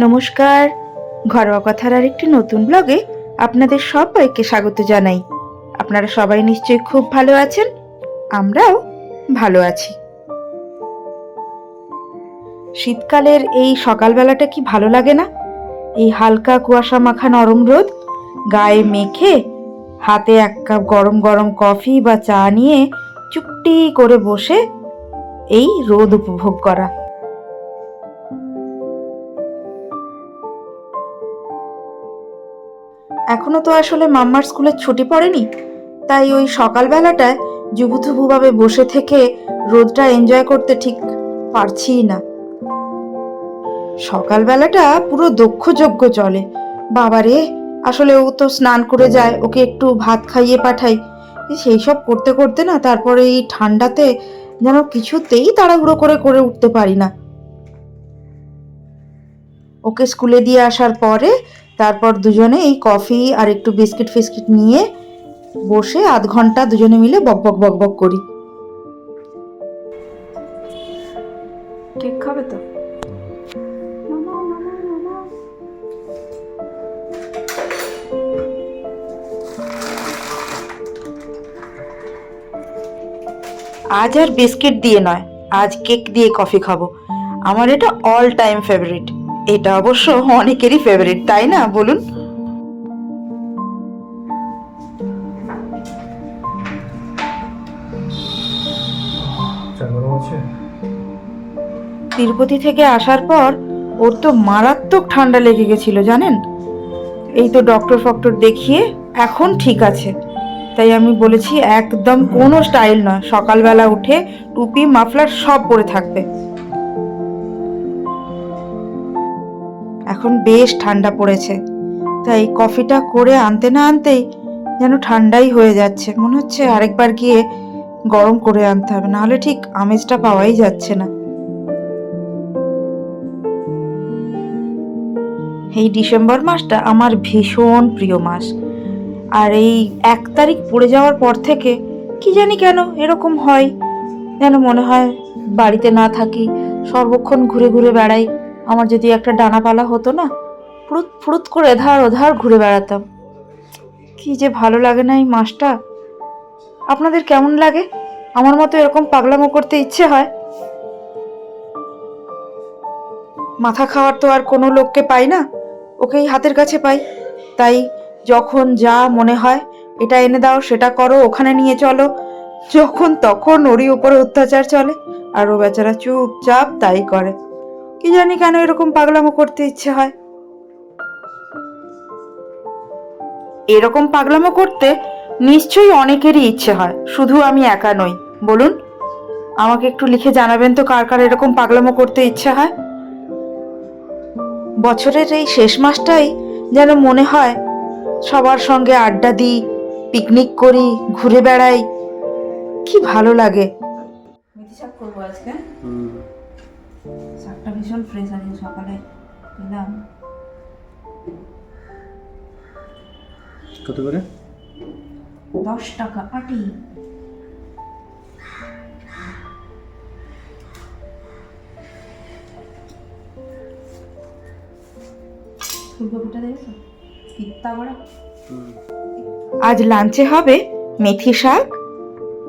নমস্কার, ঘরোয়া কথার আরেকটি নতুন ব্লগে আপনাদের সবাইকে স্বাগত জানাই। আপনারা সবাই নিশ্চয়ই খুব ভালো আছেন, আমরাও ভালো আছি। শীতকালের এই সকালবেলাটা কি ভালো লাগে না? এই হালকা কুয়াশা মাখা নরম রোদ গায়ে মেখে হাতে এক কাপ গরম গরম কফি বা চা নিয়ে চুপটি করে বসে এই রোদ উপভোগ করা। এখনো তো আসলে মাম্মার স্কুলের ছুটি পড়েনি, তাই ওই সকালবেলাটায় জুবুথুবুভাবে বসে থেকে রোদটা এনজয় করতে ঠিক পারছি না। সকালবেলাটা পুরো দক্ষযজ্ঞ চলে। বাবারে, আসলে ও তো স্নান করে যায়, ওকে একটু ভাত খাইয়ে পাঠাই, সেই সব করতে করতে না তারপরে এই ঠান্ডাতে যেন কিছুতেই তাড়াহুড়ো করে করে উঠতে পারি না। ওকে স্কুলে দিয়ে আসার পরে তারপর দুজনে এই কফি আর একটু বিস্কিট ফিস্কিট নিয়ে বসে আধ ঘন্টা দুজনে মিলে বকবক বকবক করি। কেক খাবে তো? আজ আর বিস্কিট দিয়ে নয়, আজ কেক দিয়ে কফি খাবো। আমার এটা অল টাইম ফেভারিট। এটা অবশ্য অনেকেরই ফেভারিট, তাই না বলুন? তিরুপতি থেকে আসার পর ওর তো মারাত্মক ঠান্ডা লেগে গেছিল জানেন। এই তো ডক্টর ফক্টর দেখিয়ে এখন ঠিক আছে। তাই আমি বলেছি একদম কোনো স্টাইল নয়, সকালবেলা উঠে টুপি মাফলার সব পরে থাকবে। এখন বেশ ঠান্ডা পড়েছে, তাই কফিটা করে আনতে না আনতেই যেন ঠান্ডাই হয়ে যাচ্ছে। মনে হচ্ছে আরেকবার গিয়ে গরম করে আনতে হবে, নাহলে ঠিক আমেজটা পাওয়াই যাচ্ছে না। এই ডিসেম্বর মাসটা আমার ভীষণ প্রিয় মাস। আর এই 1 তারিখ পড়ে যাওয়ার পর থেকে কি জানি কেন এরকম হয়, যেন মনে হয় বাড়িতে না থাকি, সর্বক্ষণ ঘুরে ঘুরে বেড়াই। আমার যদি একটা ডানাপালা হতো না, ফুরুত ফুরুত করে এধার ওধার ঘুরে বেড়াতাম। কি যে ভালো লাগে না এই মাসটা। আপনাদের কেমন লাগে? আমার মতো এরকম পাগলামো করতে ইচ্ছে হয়। মাথা খাওয়ার তো আর কোনো লোককে পাই না, ওকেই হাতের কাছে পাই। তাই যখন যা মনে হয়, এটা এনে দাও, সেটা করো, ওখানে নিয়ে চলো, যখন তখন ওরই উপরে অত্যাচার চলে, আর ও বেচারা চুপচাপ তাই করে। কি জানি কেন এরকম পাগলামো করতে ইচ্ছে হয়। এরকম পাগলামো করতে নিশ্চয়ই অনেকেরই ইচ্ছে হয়, শুধু আমি একা নই। বলুন, আমাকে একটু লিখে জানাবেন তো কার কার এরকম পাগলামো করতে ইচ্ছে হয়। বছরের এই শেষ মাসটাই যেন মনে হয় সবার সঙ্গে আড্ডা দিই, পিকনিক করি, ঘুরে বেড়াই, কি ভালো লাগে। মেথি শাক করবো আজকে। শাকটা ভীষণ ফ্রেশ আছে, সকালে পেলাম। কত করে? 10 টাকা আটি। ফুলকপিটা দেখেছো? পিত্তা বড়া। আজ লাঞ্চে হবে মেথি শাক,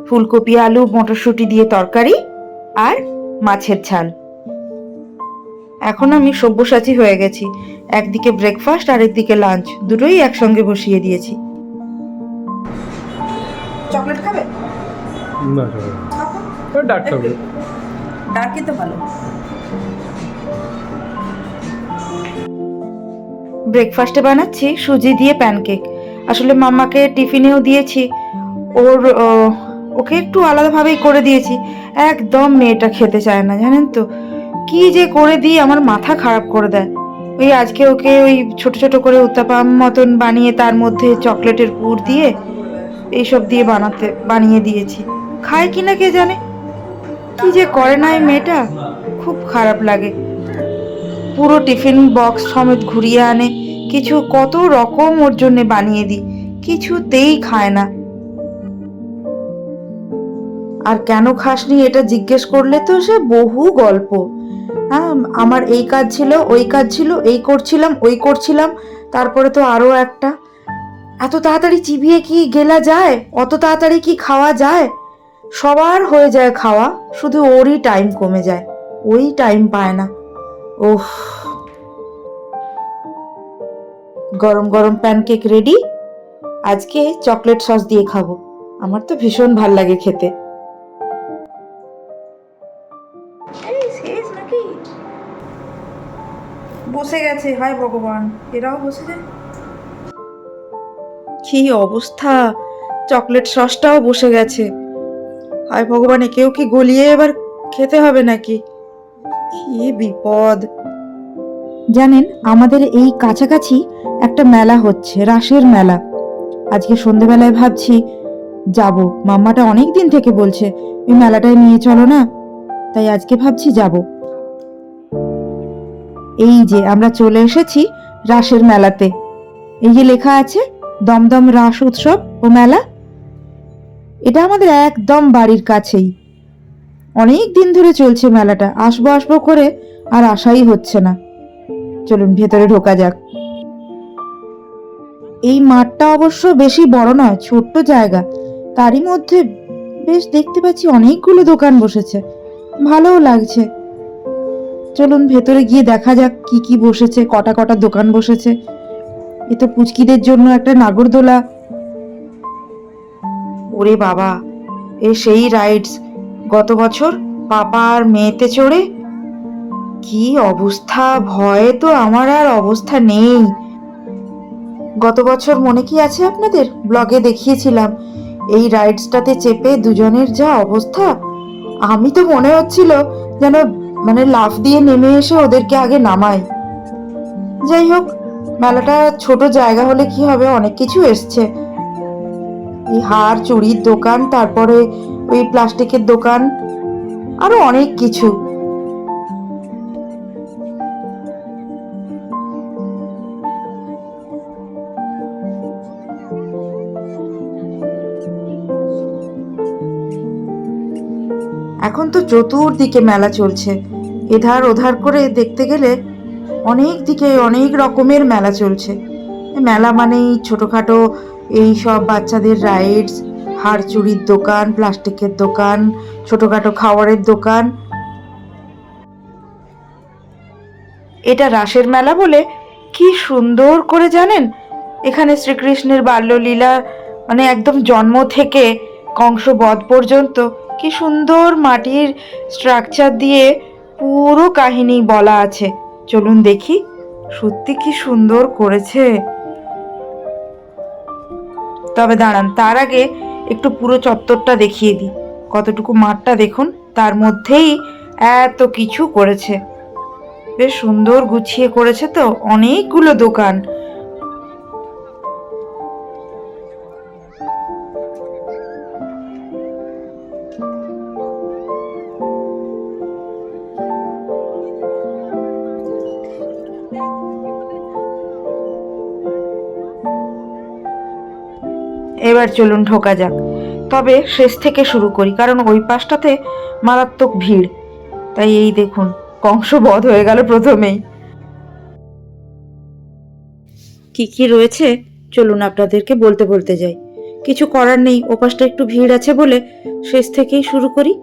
ফুলকপি আলু মটরশুঁটি দিয়ে তরকারি আর মাছের ঝাল। এখন আমি সব্যসাচী হয়ে গেছি, একদিকে ব্রেকফাস্ট আর একদিকে লাঞ্চ, দুটোই একসঙ্গে বসিয়ে দিয়েছি। চকলেট খাবে? না, ডার্ক চকলেট। ডার্কই তো ভালো। ব্রেকফাস্টে বানাচ্ছি সুজি দিয়ে প্যানকেক। আসলে মাম্মাকে টিফিনেও দিয়েছি, ওকে একটু আলাদাভাবেই করে দিয়েছি। একদম মেয়েটা খেতে চায় না জানেন তো, কি যে করে দিই, আমার মাথা খারাপ করে দেয়। ওই আজকে ওকে ওই ছোট ছোট করে উত্তাপাম মতন বানিয়ে তার মধ্যে চকলেটের পুর দিয়ে এইসব দিয়ে বানিয়ে দিয়েছি। খায় কিনা কে জানে, কি যে করে না এই মেয়েটা, খুব খারাপ লাগে। পুরো টিফিন বক্স সমেত ঘুরিয়ে আনে, কিছু কত রকম ওর জন্য বানিয়ে দিই, কিছুতেই খায় না। আর কেন খাসনি এটা জিজ্ঞেস করলে তো সে বহু গল্প। হ্যাঁ, আমার এই কাজ ছিল, ওই কাজ ছিল, এই করছিলাম, ওই করছিলাম, তারপরে তো আরও একটা। এত তাড়াতাড়ি চিবিয়ে কি গেলা যায়? অত তাড়াতাড়ি কি খাওয়া যায়? সবার হয়ে যায় খাওয়া, শুধু ওরই টাইম কমে যায়, ওই টাইম পায় না। ওহ, গরম গরম প্যানকেক রেডি। আজকে চকলেট সস দিয়ে খাবো, আমার তো ভীষণ ভাল লাগে খেতে। এই শেষ নাকি? বসে গেছে, হায় ভগবান, এরাও বসে যায়। কি অবস্থা, চকলেট সসটাও বসে গেছে। হায় ভগবান, একেও কি গলিয়ে এবার খেতে হবে নাকি? কি বিপদ। জানেন, আমাদের এই কাছাকাছি একটা মেলা হচ্ছে, রাসের মেলা। আজকে সন্ধেবেলায় ভাবছি যাব, মাম্মাটা অনেক দিন থেকে বলছে এই মেলাটায় নিয়ে চলো না, তাই আজকে ভাবছি যাব। এই যে আমরা চলে এসেছি রাসের মেলাতে। এই যে লেখা আছে দমদম রাস উৎসব ও মেলা। এটা আমাদের একদম বাড়ির কাছেই, অনেক দিন ধরে চলছে মেলাটা। আসবো আসবো করে আর আশাই হচ্ছে না। চলুন ভেতরে ঢোকা যাক। এই মাঠটা অবশ্য বেশি বড় নয়, ছোট্ট জায়গা, তারই মধ্যে বেশ দেখতে পাচ্ছি অনেকগুলো দোকান বসেছে, ভালোও লাগছে। চলুন ভেতরে গিয়ে দেখা যাক কি কি বসেছে, কটা কটা দোকান বসেছে। এ তো পুচকিদের জন্য একটা নাগরদোলা। ওরে বাবা, এ সেই রাইডস, গত বছর পাপা আর মেয়েতে চড়ে কি অবস্থা, ভয়ে তো আমার আর অবস্থা নেই। গত বছর মনে কি আছে আপনাদের, ব্লগে দেখিয়েছিলাম এই রাইডসটাতে চেপে দুজনের যা অবস্থা। আমি তো মনে হচ্ছিল যেন মানে লাফ দিয়ে নেমে এসে ওদেরকে আগে নামাই। যাই হোক, মেলাটা ছোট জায়গা হলে কি হবে, অনেক কিছু এসছে। এই হার চুড়ির দোকান, তারপরে ওই প্লাস্টিকের দোকান, আরো অনেক কিছু। এখন তো চতুর্দিকে মেলা চলছে, এধার ওধার করে দেখতে গেলে অনেক দিকে অনেক রকমের মেলা চলছে। মেলা মানেই ছোটখাটো এই সব বাচ্চাদের রাইডস, হাড় চুড়ির দোকান, প্লাস্টিকের দোকান, ছোটখাটো খাবারের দোকান। এটা রাসের মেলা বলে কি সুন্দর করে জানেন, এখানে শ্রীকৃষ্ণের বাল্যলীলা মানে একদম জন্ম থেকে কংস বধ পর্যন্ত কি সুন্দর মাটির স্ট্রাকচার দিয়ে পুরো কাহিনী বলা আছে। চলুন দেখি, সত্যি কি সুন্দর করেছে। তবে দাঁড়ান, তার আগে একটু পুরো চত্বরটা দেখিয়ে দিই। কতটুকু মাঠটা দেখুন, তার মধ্যেই এত কিছু করেছে, বেশ সুন্দর গুছিয়ে করেছে তো, অনেকগুলো দোকান। এবার চলুন ঢোকা যাক, তবে শেষ থেকে শুরু করি, কারণ ওই পাশটাতে মারাত্মক ভিড়। তাই এই দেখুন, কংস বধ হয়ে গেল প্রথমেই। কি কি রয়েছে চলুন আপনাদেরকে বলতে বলতে যাই। কিছু করার নেই, ওপাশটা একটু ভিড় আছে বলে শেষ থেকেই শুরু করি।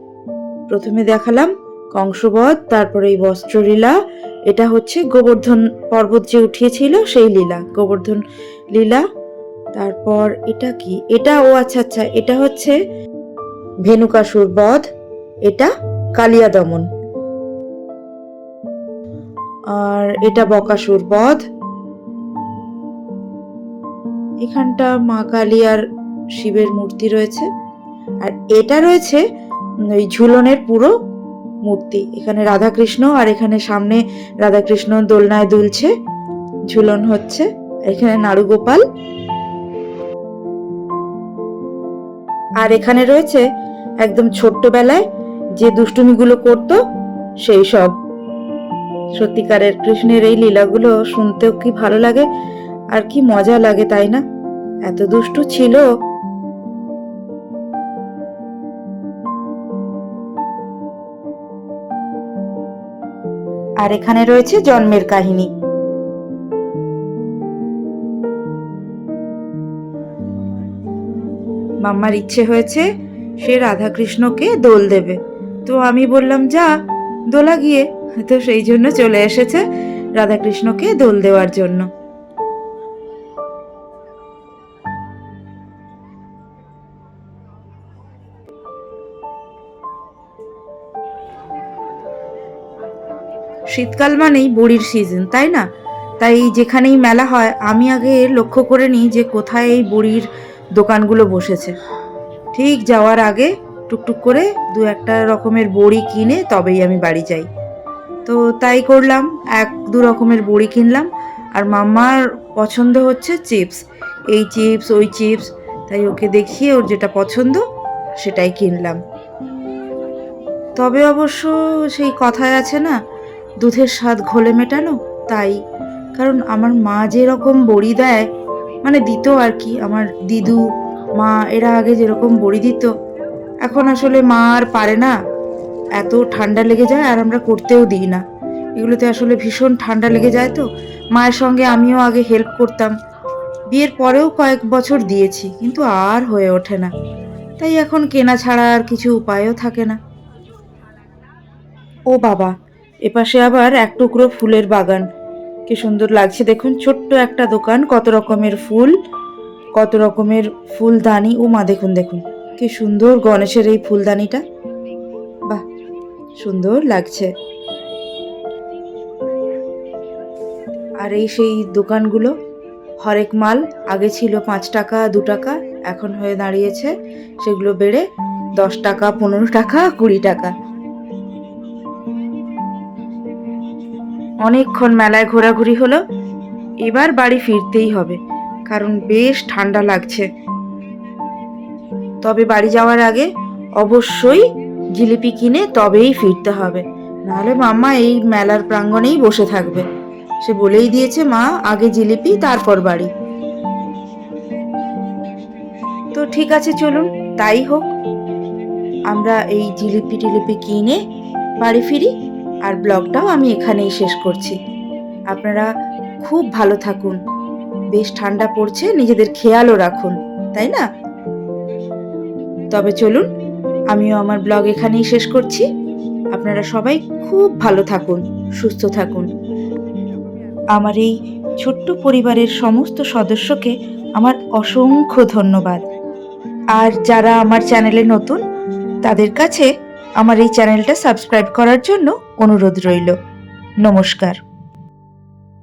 প্রথমে দেখালাম কংসবধ, তারপরে এই বস্ত্রলীলা। এটা হচ্ছে গোবর্ধন পর্বত যে উঠিয়েছিল সেই লীলা, গোবর্ধন লীলা। তারপর এটা কি, এটা ও আচ্ছা আচ্ছা, এটা হচ্ছে ভেনুকাসুর বধ, এটা কালিয়া দমন। আর এটা বকাসুর বধ। এখানটা মা কালী আর শিবের মূর্তি রয়েছে। আর এটা রয়েছে ওই ঝুলনের পুরো মূর্তি, এখানে রাধাকৃষ্ণ, আর এখানে সামনে রাধাকৃষ্ণ দোলনায় দুলছে, ঝুলন হচ্ছে। এখানে নাড়ুগোপাল, আর এখানে রয়েছে একদম ছোট্টবেলায় যে দুষ্টুমিগুলো করতো সেই সব। সত্যিকারের কৃষ্ণের এই লীলাগুলো শুনতেও কি ভালো লাগে, আর কি মজা লাগে, তাই না? এত দুষ্টু ছিল। আর এখানে রয়েছে জন্মের কাহিনী। মাম্মার ইচ্ছে হয়েছে সে রাধাকৃষ্ণকে দোল দেবে, তো আমি বললাম যা দোলা গিয়ে, তো সেই জন্য চলে এসেছে রাধাকৃষ্ণকে দোল দেওয়ার জন্য। শীতকাল মানেই বড়ির সিজন, তাই না? তাই যেখানেই মেলা হয় আমি আগে লক্ষ্য করে নিই যে কোথায় এই বড়ির দোকানগুলো বসেছে। ঠিক যাওয়ার আগে টুকটুক করে দু একটা রকমের বড়ি কিনে তবেই আমি বাড়ি যাই। তো তাই করলাম, এক দু রকমের বড়ি কিনলাম। আর মাম্মার পছন্দ হচ্ছে চিপস, এই চিপস ওই চিপস, তাই ওকে দেখিয়ে ওর যেটা পছন্দ সেটাই কিনলাম। তবে অবশ্য সেই কথায় আছে না, দুধের স্বাদ ঘোলে মেটানো, তাই। কারণ আমার মা যেরকম বড়ি দেয়, মানে দিত আর কি, আমার দিদু মা এরা আগে যেরকম বড়ি দিত, এখন আসলে মা আর পারে না, এত ঠান্ডা লেগে যায় আর আমরা করতেও দিই না। এগুলোতে আসলে ভীষণ ঠান্ডা লেগে যায়, তো মায়ের সঙ্গে আমিও আগে হেল্প করতাম, বিয়ের পরেও কয়েক বছর দিয়েছি, কিন্তু আর হয়ে ওঠে না। তাই এখন কেনা ছাড়া আর কিছু উপায়ও থাকে না। ও বাবা, এপাশে আবার এক টুকরো ফুলের বাগান, কি সুন্দর লাগছে দেখুন। ছোট্ট একটা দোকান, কত রকমের ফুল, কত রকমের ফুলদানি। ও মা দেখুন দেখুন কি সুন্দর গণেশের এই ফুলদানিটা, বাহ সুন্দর লাগছে। আর এই সেই দোকানগুলো, হরেক মাল আগে ছিল 5 টাকা 2 টাকা, এখন হয়ে দাঁড়িয়েছে সেগুলো বেড়ে 10 টাকা 15 টাকা 20 টাকা। অনেকক্ষণ মেলায় ঘোরাঘুরি হলো, এবার বাড়ি ফিরতেই হবে, কারণ বেশ ঠান্ডা লাগছে। তবে বাড়ি যাওয়ার আগে অবশ্যই জিলিপি কিনে তবেই ফিরতে হবে, নাহলে মাম্মা এই মেলার প্রাঙ্গণেই বসে থাকবে। সে বলেই দিয়েছে মা আগে জিলিপি তারপর বাড়ি। তো ঠিক আছে চলুন তাই হোক, আমরা এই জিলিপি টিলিপি কিনে বাড়ি ফিরি। আর ব্লগটাও আমি এখানেই শেষ করছি। আপনারা খুব ভালো থাকুন, বেশ ঠান্ডা পড়ছে, নিজেদের খেয়ালও রাখুন, তাই না? তবে চলুন আমিও আমার ব্লগ এখানেই শেষ করছি। আপনারা সবাই খুব ভালো থাকুন, সুস্থ থাকুন। আমার এই ছোট্ট পরিবারের সমস্ত সদস্যকে আমার অসংখ্য ধন্যবাদ। আর যারা আমার চ্যানেলে নতুন, তাদের কাছে আমার এই চ্যানেলটা সাবস্ক্রাইব করার জন্য অনুরোধ রইল। নমস্কার।